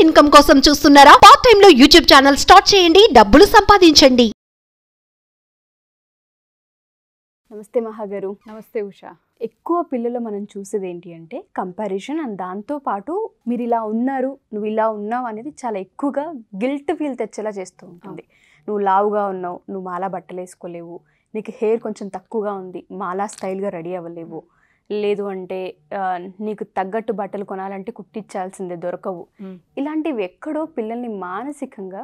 Income కోసం చూస్తున్నారా? Part time లో యూట్యూబ్ ఛానల్ స్టార్ట్ చేయండి, డబ్బులు సంపాదించండి. నమస్తే మహాగారు. నమస్తే ఉషా. ఎక్కువ పిల్లలు మనం చూసేది ఏంటి అంటే కంపారిజన్, అండ్ దాంతోపాటు మీరు ఇలా ఉన్నారు, నువ్వు ఇలా ఉన్నావు అనేది చాలా ఎక్కువగా గిల్ట్ ఫీల్ తెచ్చేలా చేస్తూ ఉంటుంది. నువ్వు లావుగా ఉన్నావు, నువ్వు మాలా బట్టలు వేసుకోలేవు, నీకు హెయిర్ కొంచెం తక్కువగా ఉంది, మాలా స్టైల్గా రెడీ అవ్వలేవు, లేదు అంటే నీకు తగ్గట్టు బట్టలు కొనాలంటే కుట్టించాల్సిందే, దొరకవు. ఇలాంటివి ఎక్కడో పిల్లల్ని మానసికంగా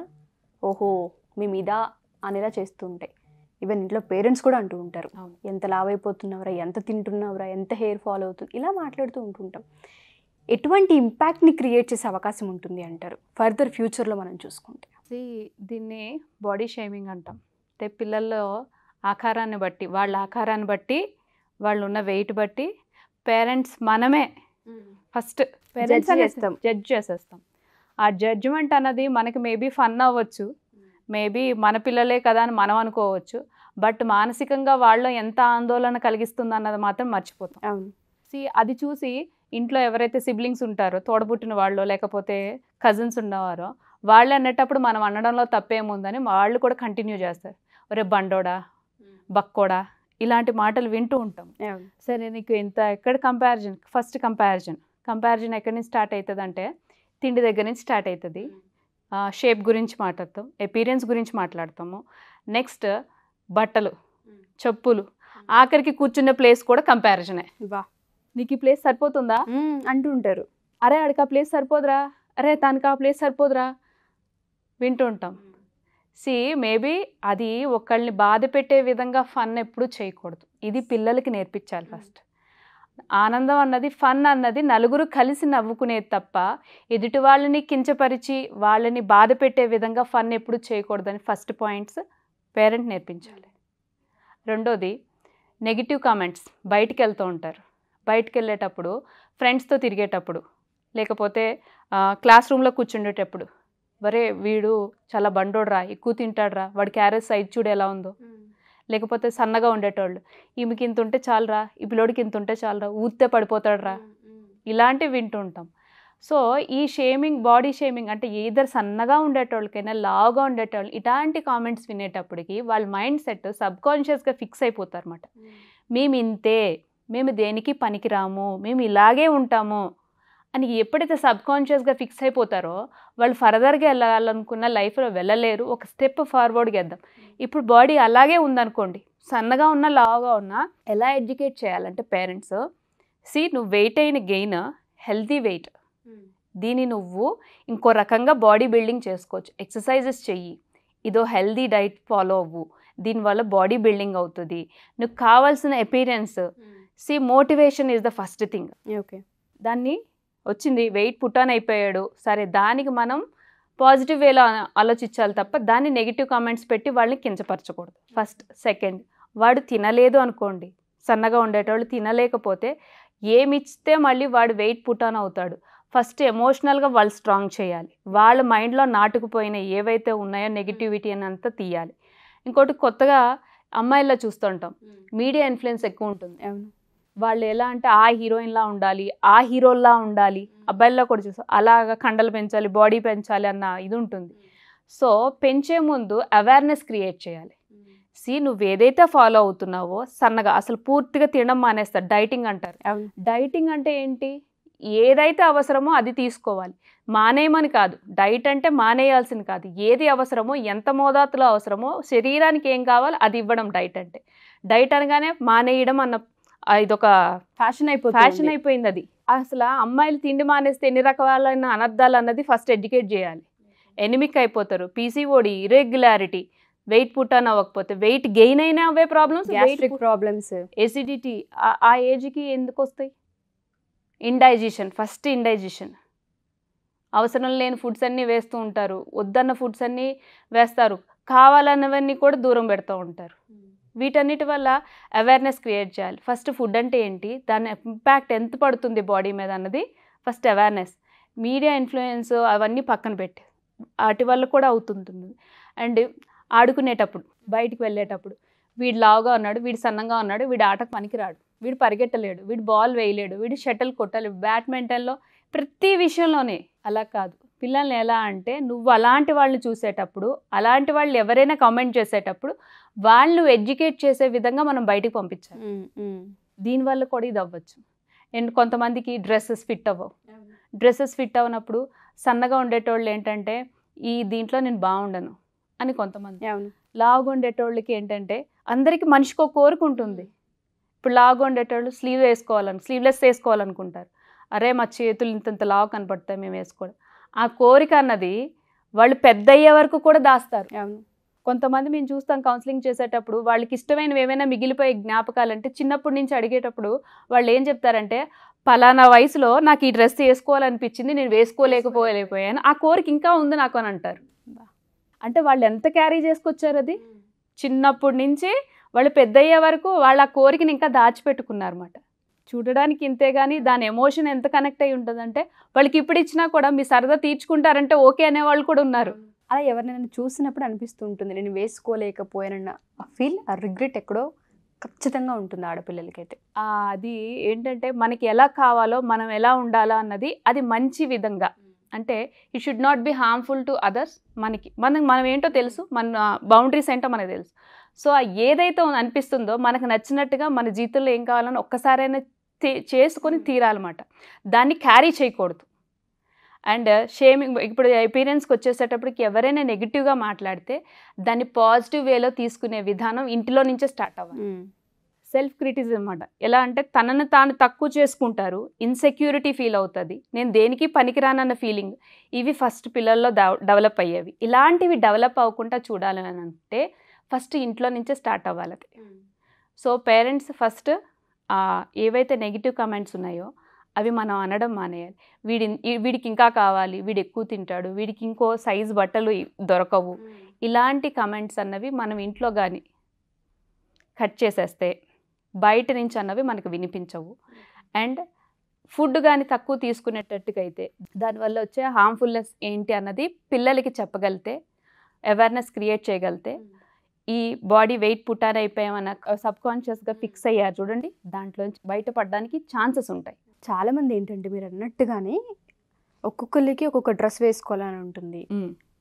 ఓహో మేము ఇదా అనేలా చేస్తూ ఉంటాయి. ఈవెన్ ఇంట్లో పేరెంట్స్ కూడా అంటూ ఉంటారు, ఎంత లావ్ అయిపోతున్నావురా, ఎంత తింటున్నావురా, ఎంత హెయిర్ ఫాల్ అవుతుంది, ఇలా మాట్లాడుతూ ఉంటుంటాం. ఎటువంటి ఇంపాక్ట్ని క్రియేట్ చేసే అవకాశం ఉంటుంది అంటారు ఫర్దర్ ఫ్యూచర్లో మనం చూసుకుంటే? దీన్ని బాడీ షేమింగ్ అంటాం. అంటే పిల్లల్లో ఆకారాన్ని బట్టి, వాళ్ళ ఆకారాన్ని బట్టి, వాళ్ళు ఉన్న వెయిట్ బట్టి పేరెంట్స్ మనమే ఫస్ట్ పేరెంట్స్ జడ్జ్ చేసేస్తాం. ఆ జడ్జ్మెంట్ అన్నది మనకి మేబీ ఫన్ అవ్వచ్చు, మేబీ మన పిల్లలే కదా అని మనం అనుకోవచ్చు, బట్ మానసికంగా వాళ్ళు ఎంత ఆందోళన కలిగిస్తుంది అన్నది మాత్రం మర్చిపోతాం. అది చూసి ఇంట్లో ఎవరైతే సిబ్లింగ్స్ ఉంటారో, తోడబుట్టిన వాళ్ళు లేకపోతే కజిన్స్ ఉన్నవారో, వాళ్ళు అనేటప్పుడు మనం అనడంలో తప్పేముందని వాళ్ళు కూడా కంటిన్యూ చేస్తారు. ఒరే బండోడా, బక్కోడా, ఇలాంటి మాటలు వింటూ ఉంటాం. సరే నీకు ఇంత ఎక్కడ ఫస్ట్ కంపారిజన్ ఎక్కడి నుంచి స్టార్ట్ అవుతుంది అంటే తిండి దగ్గర నుంచి స్టార్ట్ అవుతుంది. షేప్ గురించి మాట్లాడతాం, అపీరియన్స్ గురించి మాట్లాడతాము, నెక్స్ట్ బట్టలు, చెప్పులు, ఆఖరికి కూర్చున్న ప్లేస్ కూడా కంపారిజనే. నీకు ఈ ప్లేస్ సరిపోతుందా అంటూ ఉంటారు. అరే ఆడికి ఆ ప్లేస్ సరిపోదురా, అరే తనకి ఆ ప్లేస్ సరిపోదురా, వింటూ ఉంటాం. మేబీ అది ఒకళ్ళని బాధ పెట్టే విధంగా ఫన్ ఎప్పుడు చేయకూడదు. ఇది పిల్లలకి నేర్పించాలి ఫస్ట్. ఆనందం అన్నది, ఫన్ అన్నది నలుగురు కలిసి నవ్వుకునేది తప్ప ఎదుటి వాళ్ళని కించపరిచి వాళ్ళని బాధ పెట్టే విధంగా ఫన్ ఎప్పుడు చేయకూడదని ఫస్ట్ పాయింట్స్ పేరెంట్ నేర్పించాలి. రెండోది నెగిటివ్ కామెంట్స్. బయటికి వెళ్తూ ఉంటారు, బయటికి వెళ్ళేటప్పుడు ఫ్రెండ్స్తో తిరిగేటప్పుడు, లేకపోతే క్లాస్ రూమ్లో కూర్చుండేటప్పుడు, వరే వీడు చాలా బండోడ్రా, ఎక్కువ తింటాడ్రా, వాడి క్యారెట్ సైజ్ చూడు ఎలా ఉందో, లేకపోతే సన్నగా ఉండేటోళ్ళు, ఈమెకి ఇంత ఉంటే చాలరా, ఈ పిల్లోడికి ఇంత ఉంటే చాలరా, ఊరితే పడిపోతాడురా, ఇలాంటివి వింటూ ఉంటాం. సో ఈ షేమింగ్, బాడీ షేమింగ్ అంటే ఈధర్ సన్నగా ఉండేటోళ్ళకైనా లావుగా ఉండేటోళ్ళు, ఇలాంటి కామెంట్స్ వినేటప్పటికి వాళ్ళ మైండ్ సెట్ సబ్కాన్షియస్గా ఫిక్స్ అయిపోతారు అన్నమాట. మేము ఇంతే, మేము దేనికి పనికిరాము, మేము ఇలాగే ఉంటాము అని ఎప్పుడైతే సబ్కాన్షియస్గా ఫిక్స్ అయిపోతారో వాళ్ళు ఫర్దర్గా వెళ్ళాలనుకున్న లైఫ్లో వెళ్ళలేరు. ఒక స్టెప్ ఫార్వర్డ్గా వెళ్దాం. ఇప్పుడు బాడీ అలాగే ఉందనుకోండి, సన్నగా ఉన్నా లావుగా ఉన్నా, ఎలా ఎడ్యుకేట్ చేయాలంటే పేరెంట్స్, నువ్వు వెయిట్ అయిన గెయిన్ హెల్తీ వెయిట్, దీన్ని నువ్వు ఇంకో రకంగా బాడీ బిల్డింగ్ చేసుకోవచ్చు. ఎక్సర్సైజెస్ చెయ్యి, ఇదో హెల్తీ డైట్ ఫాలో అవ్వు, దీనివల్ల బాడీ బిల్డింగ్ అవుతుంది. నువ్వు కావాల్సిన appearance, motivation is the first thing. Okay, దాన్ని వచ్చింది వెయిట్ పుట్టాన్ అయిపోయాడు, సరే దానికి మనం పాజిటివ్ వేలో ఆలోచించాలి తప్ప దాన్ని నెగిటివ్ కామెంట్స్ పెట్టి వాళ్ళని కించపరచకూడదు ఫస్ట్. సెకండ్, వాడు తినలేదు అనుకోండి, సన్నగా ఉండేటోళ్ళు తినలేకపోతే ఏమి ఇస్తే మళ్ళీ వాడు వెయిట్ పుట్టాన్ అవుతాడు. ఫస్ట్ ఎమోషనల్గా వాళ్ళు స్ట్రాంగ్ చేయాలి. వాళ్ళ మైండ్లో నాటుకుపోయిన ఏవైతే ఉన్నాయో నెగిటివిటీ అని అంతా తీయాలి. ఇంకోటి కొత్తగా అమ్మాయిల్లో చూస్తుంటాం, మీడియా ఇన్ఫ్లుయెన్స్ ఎక్కువ ఉంటుంది. వాళ్ళు ఎలా అంటే ఆ హీరోయిన్లా ఉండాలి, ఆ హీరోల్లా ఉండాలి, అబ్బాయిల్లో కూడా చూస్తాం అలాగా కండలు పెంచాలి, బాడీ పెంచాలి అన్న ఇది ఉంటుంది. సో పెంచే ముందు అవేర్నెస్ క్రియేట్ చేయాలి. నువ్వు ఏదైతే ఫాలో అవుతున్నావో సన్నగా, అసలు పూర్తిగా తినడం మానేస్తారు, డైటింగ్ అంటారు. డైటింగ్ అంటే ఏంటి? ఏదైతే అవసరమో అది తీసుకోవాలి, మానేయమని కాదు. డైట్ అంటే మానేయాల్సింది కాదు, ఏది అవసరమో, ఎంత మోతాదులో అవసరమో, శరీరానికి ఏం కావాలో అది ఇవ్వడం డైట్ అంటే. డైట్ అనగానే మానేయడం అన్న ఇదొక ఫ్యాషన్ అయిపోయింది. అది అసలు అమ్మాయిలు తిండి మానేస్తే ఎన్ని రకాలైన అనర్థాలు అన్నది ఫస్ట్ ఎడ్యుకేట్ చేయాలి. ఎనిమిక్ అయిపోతారు, పీసీఓడి, ఇర్రెగ్యులారిటీ, వెయిట్ పుట్టాన్ అవ్వకపోతే, వెయిట్ గెయిన్ అయినా అవే ప్రాబ్లమ్స్, గ్యాస్ట్రిక్ ప్రాబ్లమ్స్, ఎసిడిటీ ఆ ఏజ్కి ఎందుకు వస్తాయి? Indigestion, first indigestion. అవసరం లేని ఫుడ్స్ అన్నీ వేస్తూ ఉంటారు, వద్దన్న ఫుడ్స్ అన్నీ వేస్తారు, కావాలన్నవన్నీ కూడా దూరం పెడుతూ ఉంటారు. వీటన్నిటి వల్ల అవేర్నెస్ క్రియేట్ చేయాలి. ఫస్ట్ ఫుడ్ అంటే ఏంటి, దాని ఇంపాక్ట్ ఎంత పడుతుంది బాడీ మీద అన్నది ఫస్ట్ అవేర్నెస్. మీడియా ఇన్ఫ్లుయెన్స్ అవన్నీ పక్కన పెట్టి వాటి వల్ల కూడా అవుతుంటుంది. అండ్ ఆడుకునేటప్పుడు, బయటికి వెళ్ళేటప్పుడు, వీడు లావుగా ఉన్నాడు, వీడు సన్నంగా ఉన్నాడు, వీడు ఆటకు పనికిరాడు, వీడు పరిగెట్టలేడు, వీడు బాల్ వేయలేడు, వీడు షటిల్ కొట్టలేడు, బ్యాడ్మింటన్లో ప్రతి విషయంలోనే. అలా కాదు, పిల్లల్ని ఎలా అంటే నువ్వు అలాంటి వాళ్ళని చూసేటప్పుడు, అలాంటి వాళ్ళు ఎవరైనా కామెంట్ చేసేటప్పుడు వాళ్ళు ఎడ్యుకేట్ చేసే విధంగా మనం బయటికి పంపించాలి. దీనివల్ల కూడా ఇది అవ్వచ్చు. అండ్ కొంతమందికి డ్రెస్సెస్ ఫిట్ అవ్వవు. డ్రెస్సెస్ ఫిట్ అవ్వనప్పుడు సన్నగా ఉండేటోళ్ళు ఏంటంటే ఈ దీంట్లో నేను బాగుండను అని కొంతమంది. లావుగా ఉండేటోళ్ళకి ఏంటంటే అందరికీ మనిషికి ఒక కోరిక ఉంటుంది. ఇప్పుడు లావుగా ఉండేటోళ్ళు స్లీవ్లెస్ వేసుకోవాలనుకుంటారు. అరే మా చేతులు ఇంత లావు కనపడతాయి మేము వేసుకోవడం. ఆ కోరిక అన్నది వాళ్ళు పెద్ద అయ్యే వరకు కూడా దాస్తారు. కొంతమంది మేము చూస్తాం కౌన్సిలింగ్ చేసేటప్పుడు వాళ్ళకి ఇష్టమైనవి ఏమైనా మిగిలిపోయే జ్ఞాపకాలంటే చిన్నప్పటి నుంచి అడిగేటప్పుడు వాళ్ళు ఏం చెప్తారంటే పలానా వయసులో నాకు ఈ డ్రెస్ వేసుకోవాలనిపించింది, నేను వేసుకోలేకపోయాను, ఆ కోరిక ఇంకా ఉంది నాకు అని అంటారు. అంటే వాళ్ళు ఎంత క్యారీ చేసుకొచ్చారు అది చిన్నప్పటి నుంచి వాళ్ళు పెద్ద అయ్యే వరకు వాళ్ళ ఆ కోరికని ఇంకా దాచిపెట్టుకున్నారన్నమాట. చూడడానికి ఇంతే కానీ దాని ఎమోషన్ ఎంత కనెక్ట్ అయి ఉంటుందంటే వాళ్ళకి ఇప్పుడు ఇచ్చినా కూడా మీ సరదా తీర్చుకుంటారంటే ఓకే అనేవాళ్ళు కూడా ఉన్నారు. అలా ఎవరినైనా చూసినప్పుడు అనిపిస్తూ ఉంటుంది నేను వేసుకోలేకపోయానన్న ఆ ఫీల్, ఆ రిగ్రెట్ ఎక్కడో ఖచ్చితంగా ఉంటుంది ఆడపిల్లలకి అయితే. అది ఏంటంటే మనకి ఎలా కావాలో మనం ఎలా ఉండాలో అన్నది అది మంచి విధంగా, అంటే it should not be harmful to others. మనం ఏంటో తెలుసు, మన బౌండరీస్ ఏంటో మనకు తెలుసు. సో ఏదైతే అనిపిస్తుందో మనకు నచ్చినట్టుగా మన జీవితంలో ఏం కావాలని ఒక్కసారైనా చేసుకొని తీరాలన్నమాట. దాన్ని క్యారీ చేయకూడదు. అండ్ షేమింగ్, ఇప్పుడు పేరెంట్స్కి వచ్చేసేటప్పటికి ఎవరైనా నెగిటివ్గా మాట్లాడితే దాన్ని పాజిటివ్ వేలో తీసుకునే విధానం ఇంటిలో నుంచే స్టార్ట్ అవ్వాలి. సెల్ఫ్ క్రిటిసిజం అన్నమాట. ఎలా అంటే తనను తాను తక్కువ చేసుకుంటారు, ఇన్సెక్యూరిటీ ఫీల్ అవుతుంది, నేను దేనికి పనికిరానన్న ఫీలింగ్, ఇవి ఫస్ట్ పిల్లల్లో డెవలప్ అయ్యేవి. ఇలాంటివి డెవలప్ అవ్వకుండా చూడాలని అంటే ఫస్ట్ ఇంట్లో నుంచే స్టార్ట్ అవ్వాలి. సో పేరెంట్స్ ఫస్ట్ ఏవైతే నెగిటివ్ కమెంట్స్ ఉన్నాయో అవి మనం అనడం మానేయాలి. వీడికి ఇంకా కావాలి, వీడు ఎక్కువ తింటాడు, వీడికి ఇంకో సైజు బట్టలు దొరకవు, ఇలాంటి కమెంట్స్ అన్నవి మనం ఇంట్లో కానీ కట్ చేసేస్తే బయట నుంచి అన్నవి మనకు వినిపించవు. అండ్ ఫుడ్ కానీ తక్కువ తీసుకునేటట్టుగా అయితే దానివల్ల వచ్చే హార్మ్ఫుల్నెస్ ఏంటి అన్నది పిల్లలకి చెప్పగలితే, అవేర్నెస్ క్రియేట్ చేయగలితే, ఈ బాడీ వెయిట్ పుట్టాన్ అయిపోయామన్న సబ్కాన్షియస్గా ఫిక్స్ అయ్యారు చూడండి, దాంట్లోంచి బయటపడడానికి ఛాన్సెస్ ఉంటాయి. చాలామంది ఏంటంటే మీరు అన్నట్టుగానే ఒక్కొక్కరికి ఒక్కొక్క డ్రెస్ వేసుకోవాలని ఉంటుంది.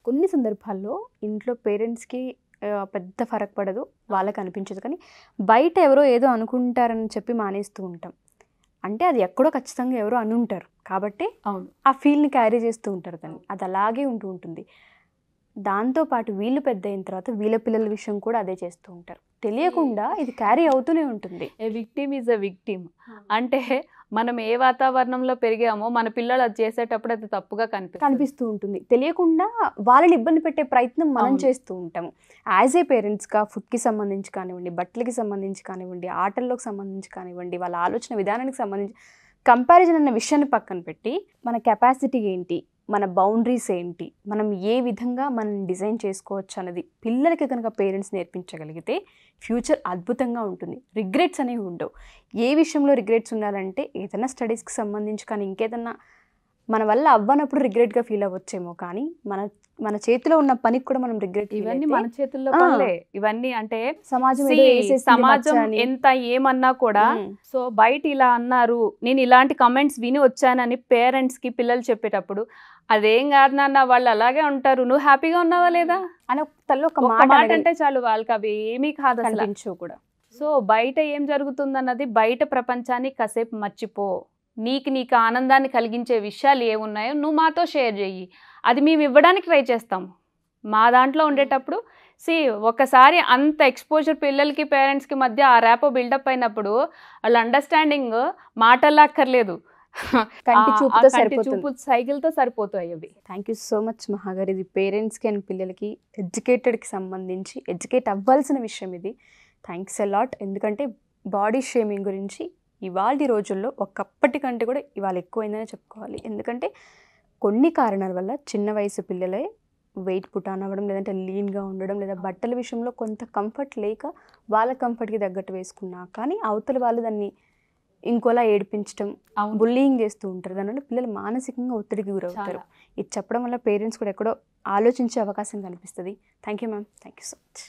కొన్ని సందర్భాల్లో ఇంట్లో పేరెంట్స్కి పెద్ద ఫరక్ పడదు, వాళ్ళకి అనిపించదు, కానీ బయట ఎవరో ఏదో అనుకుంటారని చెప్పి మానేస్తూ ఉంటాం. అంటే అది ఎక్కడో ఖచ్చితంగా ఎవరో అనుంటారు కాబట్టి ఆ ఫీల్ని క్యారీ చేస్తూ ఉంటారు, దాన్ని అది అలాగే ఉంటుంది. దాంతోపాటు వీళ్ళు పెద్ద అయిన తర్వాత వీళ్ళ పిల్లల విషయం కూడా అదే చేస్తూ ఉంటారు, తెలియకుండా ఇది క్యారీ అవుతూనే ఉంటుంది. ఏ విక్టిమ్ ఈజ్ అ విక్టిమ్. అంటే మనం ఏ వాతావరణంలో పెరిగామో మన పిల్లలు అది చేసేటప్పుడు అది తప్పుగా కనిపిస్తూ ఉంటుంది. తెలియకుండా వాళ్ళని ఇబ్బంది పెట్టే ప్రయత్నం మనం చేస్తూ ఉంటాము. యాజ్ ఏ పేరెంట్స్గా ఫుడ్కి సంబంధించి కానివ్వండి, బట్టలకి సంబంధించి కానివ్వండి, ఆటల్లోకి సంబంధించి కానివ్వండి, వాళ్ళ ఆలోచన విధానానికి సంబంధించి కంపారిజన్ అన్న విషయాన్ని పక్కన పెట్టి మన కెపాసిటీ ఏంటి, మన బౌండరీస్ ఏంటి, మనం ఏ విధంగా మనం డిజైన్ చేసుకోవచ్చు అన్నది పిల్లలకి కనుక పేరెంట్స్ నేర్పించగలిగితే ఫ్యూచర్ అద్భుతంగా ఉంటుంది. రిగ్రెట్స్ అనేవి ఉండవు. ఏ విషయంలో రిగ్రెట్స్ ఉండాలంటే ఏదైనా స్టడీస్కి సంబంధించి కానీ ఇంకేదన్నా మన వల్ల అవ్వనప్పుడు రిగ్రెట్గా ఫీల్ అవ్వచ్చేమో, కానీ మన చేతిలో ఉన్న పనికి కూడా మనం రిగ్రెట్, ఇవన్నీ మన చేతుల్లో ఇవన్నీ. అంటే సమాజం ఎంత ఏమన్నా కూడా సో బయట ఇలా అన్నారు, నేను ఇలాంటి కమెంట్స్ విని వచ్చానని పేరెంట్స్కి పిల్లలు చెప్పేటప్పుడు అదేం కాదు నాన్న, వాళ్ళు అలాగే ఉంటారు, నువ్వు హ్యాపీగా ఉన్నావా లేదా అని తల్లి ఒక మాట అంటే చాలు, వాళ్ళకి అవి ఏమీ కాదు అనిపించవు కూడా. సో బయట ఏం జరుగుతుందన్నది బయట ప్రపంచాన్ని కాసేపు మర్చిపో, నీకు ఆనందాన్ని కలిగించే విషయాలు ఏమున్నాయో నువ్వు మాతో షేర్ చెయ్యి, అది మేము ఇవ్వడానికి ట్రై చేస్తాము. మా దాంట్లో ఉండేటప్పుడు ఒకసారి అంత ఎక్స్పోజర్ పిల్లలకి పేరెంట్స్కి మధ్య ఆ ర్యాపో బిల్డప్ అయినప్పుడు వాళ్ళ అండర్స్టాండింగ్ మాటల్లా అక్కర్లేదు, చూపు సైకిల్తో సరిపోతాయి అవి. థ్యాంక్ యూ సో మచ్ మహాగారు. ఇది పేరెంట్స్కి అండ్ పిల్లలకి ఎడ్యుకేటెడ్కి సంబంధించి ఎడ్యుకేట్ అవ్వాల్సిన విషయం ఇది. Thanks a lot. ఎందుకంటే బాడీ షేమింగ్ గురించి ఇవాళ రోజుల్లో ఒకప్పటి కంటే కూడా ఇవాళ ఎక్కువైందనే చెప్పుకోవాలి. ఎందుకంటే కొన్ని కారణాల వల్ల చిన్న వయసు పిల్లలే వెయిట్ పుటాన్ అవ్వడం, లేదంటే లీన్గా ఉండడం, లేదా బట్టల విషయంలో కొంత కంఫర్ట్ లేక వాళ్ళ కంఫర్ట్కి తగ్గట్టు వేసుకున్నా కానీ అవతల వాళ్ళు దాన్ని ఇంకోలా ఏడిపించడం, బుల్లింగ్ చేస్తూ ఉంటారు. దానివల్ల పిల్లలు మానసికంగా ఒత్తిడికి గురవుతారు. ఇది చెప్పడం వల్ల పేరెంట్స్ కూడా ఎక్కడో ఆలోచించే అవకాశం కనిపిస్తుంది. Thank you ma'am. Thank you so much.